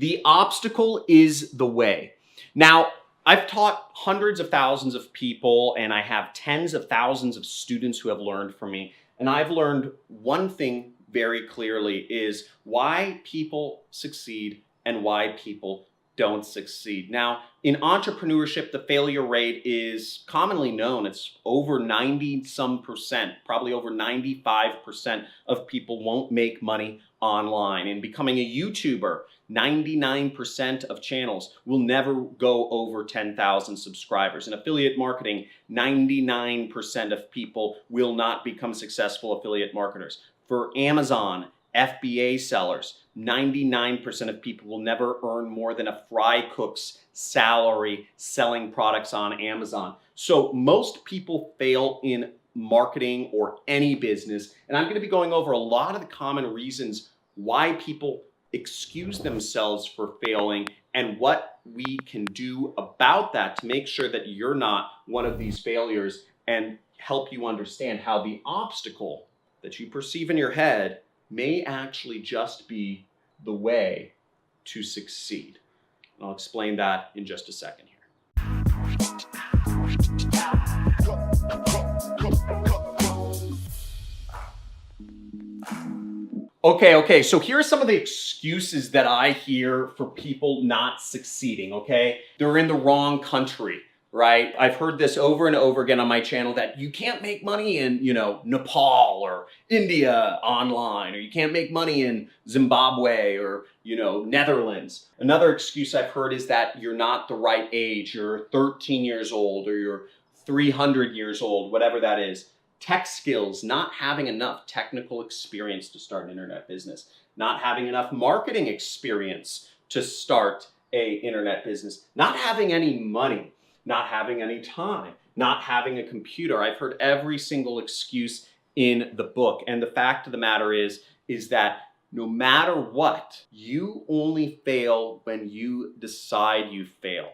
The obstacle is the way. Now, I've taught hundreds of thousands of people, and I have tens of thousands of students who have learned from me. And I've learned one thing very clearly is why people succeed and why people don't succeed. Now, in entrepreneurship, the failure rate is commonly known. It's over 90-some%, probably over 95% of people won't make money online. In becoming a YouTuber, 99% of channels will never go over 10,000 subscribers. In affiliate marketing, 99% of people will not become successful affiliate marketers. For Amazon, FBA sellers, 99% of people will never earn more than a fry cook's salary selling products on Amazon. So most people fail in marketing or any business. And I'm going to be going over a lot of the common reasons why people excuse themselves for failing and what we can do about that to make sure that you're not one of these failures, and help you understand how the obstacle that you perceive in your head may actually just be the way to succeed. And I'll explain that in just a second here. Okay, so here are some of the excuses that I hear for people not succeeding, okay? They're in the wrong country, right? I've heard this over and over again on my channel that you can't make money in, Nepal or India online, or you can't make money in Zimbabwe or, Netherlands. Another excuse I've heard is that you're not the right age. You're 13 years old or you're 300 years old, whatever that is. Tech skills, not having enough technical experience to start an internet business, not having enough marketing experience to start an internet business, not having any money, not having any time, not having a computer. I've heard every single excuse in the book. And the fact of the matter is that no matter what, you only fail when you decide you fail.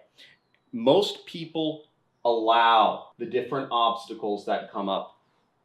Most people allow the different obstacles that come up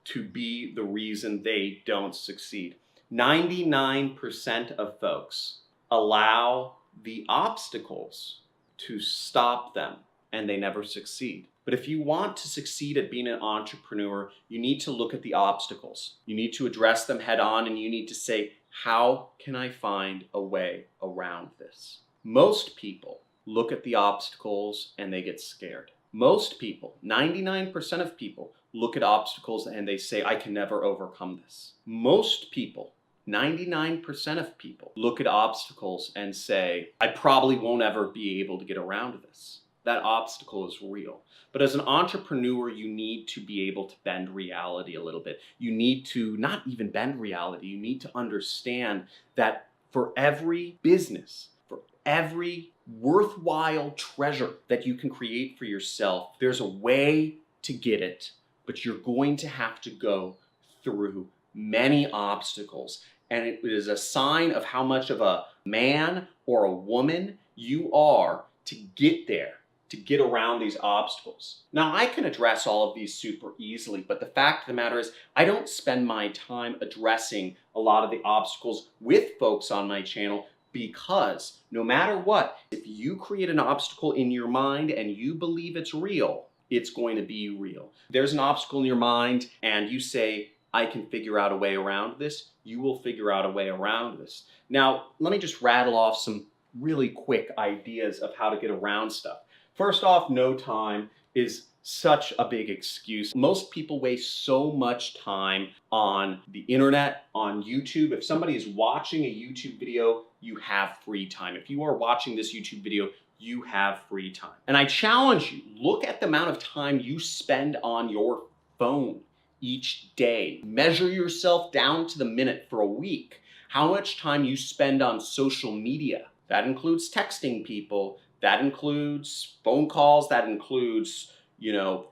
to be the reason they don't succeed. 99% of folks allow the obstacles to stop them, and they never succeed. But if you want to succeed at being an entrepreneur, you need to look at the obstacles. You need to address them head on, and you need to say, how can I find a way around this? Most people look at the obstacles and they get scared. Most people, 99% of people, look at obstacles and they say, I can never overcome this. Most people, 99% of people, look at obstacles and say, I probably won't ever be able to get around this. That obstacle is real. But as an entrepreneur, you need to be able to bend reality a little bit. You need to not even bend reality. You need to understand that for every business, for every worthwhile treasure that you can create for yourself, there's a way to get it, but you're going to have to go through many obstacles. And it is a sign of how much of a man or a woman you are to get there, to get around these obstacles. Now, I can address all of these super easily, but the fact of the matter is I don't spend my time addressing a lot of the obstacles with folks on my channel, because no matter what, if you create an obstacle in your mind and you believe it's real, it's going to be real. There's an obstacle in your mind and you say, I can figure out a way around this, you will figure out a way around this. Now, let me just rattle off some really quick ideas of how to get around stuff. First off, no time is such a big excuse. Most people waste so much time on the internet, on YouTube. If somebody is watching a YouTube video, you have free time. If you are watching this YouTube video, you have free time. And I challenge you, look at the amount of time you spend on your phone each day. Measure yourself down to the minute for a week. How much time you spend on social media. That includes texting people. That includes phone calls. That includes,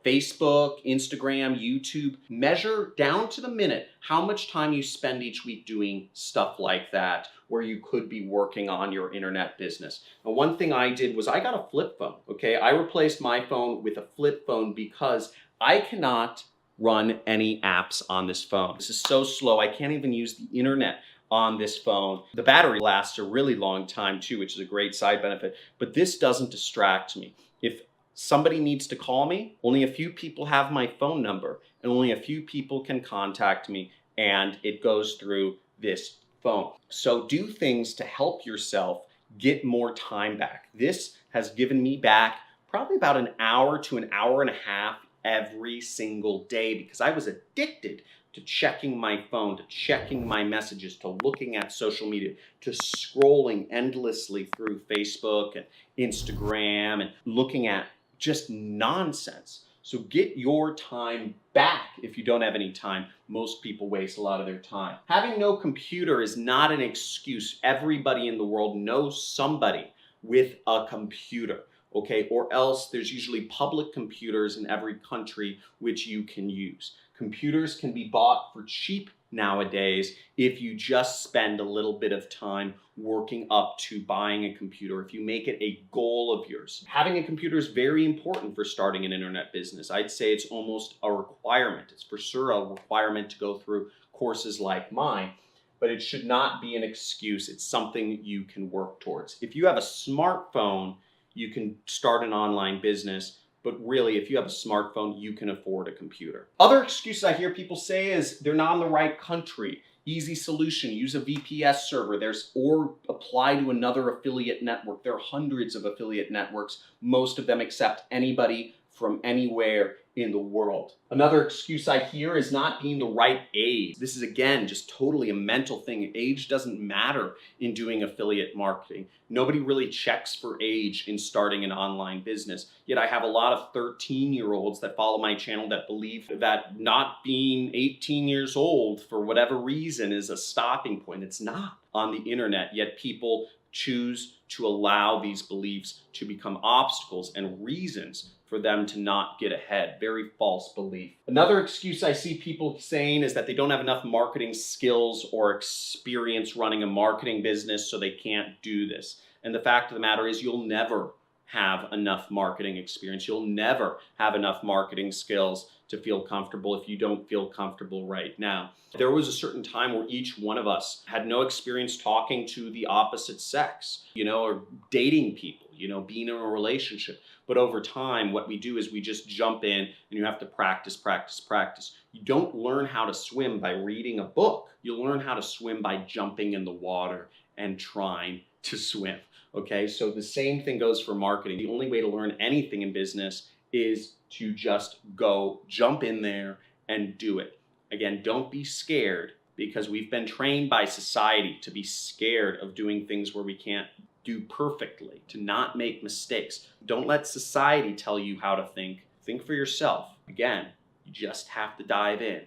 Facebook, Instagram, YouTube. Measure down to the minute how much time you spend each week doing stuff like that, where you could be working on your internet business. And one thing I did was I got a flip phone, okay? I replaced my phone with a flip phone because I cannot run any apps on this phone. This is so slow, I can't even use the internet on this phone. The battery lasts a really long time too, which is a great side benefit, but this doesn't distract me. If somebody needs to call me, only a few people have my phone number and only a few people can contact me, and it goes through this phone. So do things to help yourself get more time back. This has given me back probably about an hour to an hour and a half every single day because I was addicted to checking my phone, to checking my messages, to looking at social media, to scrolling endlessly through Facebook and Instagram and looking at just nonsense. So get your time back if you don't have any time. Most people waste a lot of their time. Having no computer is not an excuse. Everybody in the world knows somebody with a computer, okay? Or else there's usually public computers in every country which you can use. Computers can be bought for cheap nowadays if you just spend a little bit of time working up to buying a computer, if you make it a goal of yours. Having a computer is very important for starting an internet business. I'd say it's almost a requirement. It's for sure a requirement to go through courses like mine, but it should not be an excuse. It's something you can work towards. If you have a smartphone, you can start an online business. But really, if you have a smartphone, you can afford a computer. Other excuses I hear people say is they're not in the right country. Easy solution, use a VPS server. Or apply to another affiliate network. There are hundreds of affiliate networks. Most of them accept anybody from anywhere in the world. Another excuse I hear is not being the right age. This is, again, just totally a mental thing. Age doesn't matter in doing affiliate marketing. Nobody really checks for age in starting an online business. Yet I have a lot of 13-year-olds that follow my channel that believe that not being 18 years old for whatever reason is a stopping point. It's not on the internet, yet people choose to allow these beliefs to become obstacles and reasons for them to not get ahead. Very false belief. Another excuse I see people saying is that they don't have enough marketing skills or experience running a marketing business, so they can't do this. And the fact of the matter is you'll never have enough marketing experience. You'll never have enough marketing skills to feel comfortable if you don't feel comfortable right now. There was a certain time where each one of us had no experience talking to the opposite sex, or dating people, being in a relationship. But over time, what we do is we just jump in and you have to practice, practice, practice. You don't learn how to swim by reading a book. You'll learn how to swim by jumping in the water and trying to swim. Okay, so the same thing goes for marketing. The only way to learn anything in business is to just go jump in there and do it. Again, don't be scared, because we've been trained by society to be scared of doing things where we can't do perfectly, to not make mistakes. Don't let society tell you how to think. Think for yourself. Again, you just have to dive in.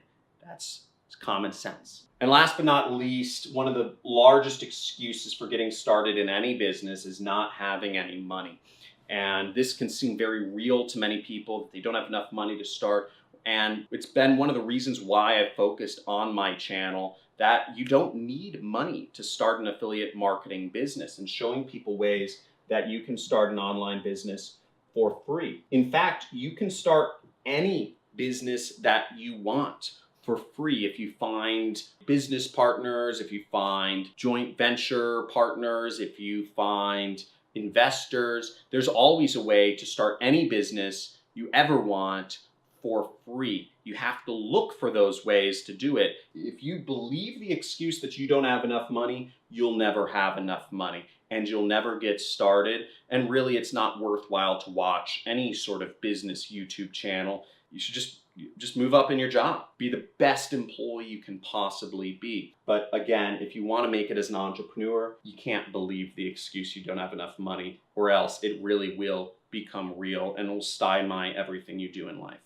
That's common sense. And last but not least, one of the largest excuses for getting started in any business is not having any money. And this can seem very real to many people. They don't have enough money to start. And it's been one of the reasons why I focused on my channel that you don't need money to start an affiliate marketing business, and showing people ways that you can start an online business for free. In fact, you can start any business that you want for free if you find business partners, if you find joint venture partners, if you find investors. There's always a way to start any business you ever want for free. You have to look for those ways to do it. If you believe the excuse that you don't have enough money, you'll never have enough money and you'll never get started. And really, it's not worthwhile to watch any sort of business YouTube channel. You should just move up in your job. Be the best employee you can possibly be. But again, if you want to make it as an entrepreneur, you can't believe the excuse you don't have enough money, or else it really will become real and will stymie everything you do in life.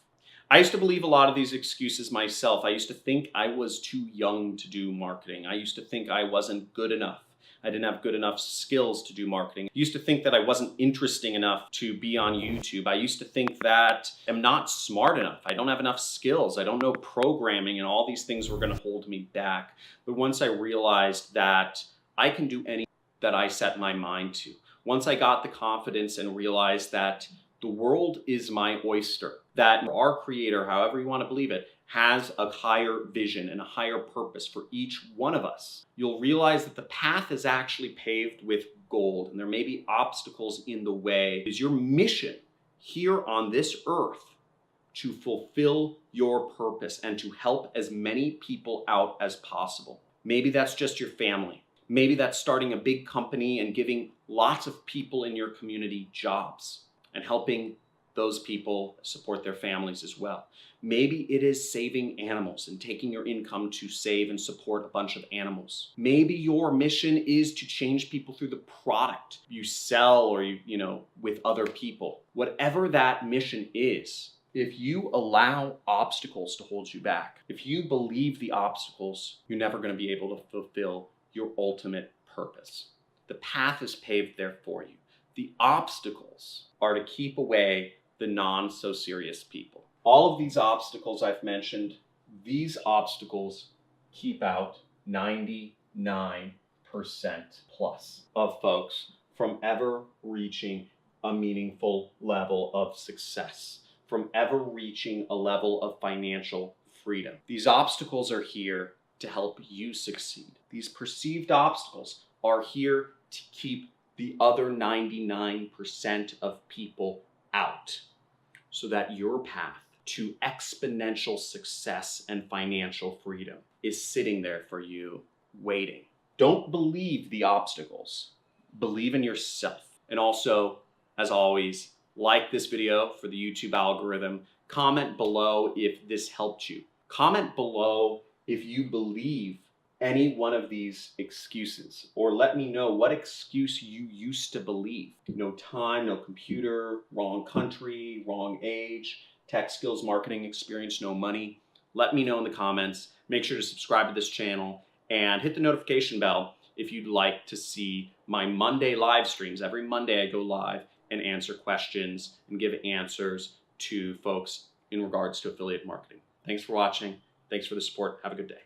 I used to believe a lot of these excuses myself. I used to think I was too young to do marketing. I used to think I wasn't good enough. I didn't have good enough skills to do marketing. I used to think that I wasn't interesting enough to be on YouTube. I used to think that I'm not smart enough. I don't have enough skills. I don't know programming, and all these things were going to hold me back. But once I realized that I can do anything that I set my mind to, once I got the confidence and realized that The world is my oyster. That our creator, however you want to believe it, has a higher vision and a higher purpose for each one of us. You'll realize that the path is actually paved with gold, and there may be obstacles in the way. It is your mission here on this earth to fulfill your purpose and to help as many people out as possible. Maybe that's just your family. Maybe that's starting a big company and giving lots of people in your community jobs and helping those people support their families as well. Maybe it is saving animals and taking your income to save and support a bunch of animals. Maybe your mission is to change people through the product you sell or with other people. Whatever that mission is, if you allow obstacles to hold you back, if you believe the obstacles, you're never going to be able to fulfill your ultimate purpose. The path is paved there for you. The obstacles are to keep away the non-so-serious people. All of these obstacles I've mentioned, these obstacles keep out 99% plus of folks from ever reaching a meaningful level of success, from ever reaching a level of financial freedom. These obstacles are here to help you succeed. These perceived obstacles are here to keep the other 99% of people out, so that your path to exponential success and financial freedom is sitting there for you, waiting. Don't believe the obstacles. Believe in yourself. And also, as always, like this video for the YouTube algorithm. Comment below if this helped you. Comment below if you believe any one of these excuses, or let me know what excuse you used to believe. No time, no computer, wrong country, wrong age, tech skills, marketing experience, no money. Let me know in the comments. Make sure to subscribe to this channel and hit the notification bell if you'd like to see my Monday live streams. Every Monday I go live and answer questions and give answers to folks in regards to affiliate marketing. Thanks for watching. Thanks for the support. Have a good day.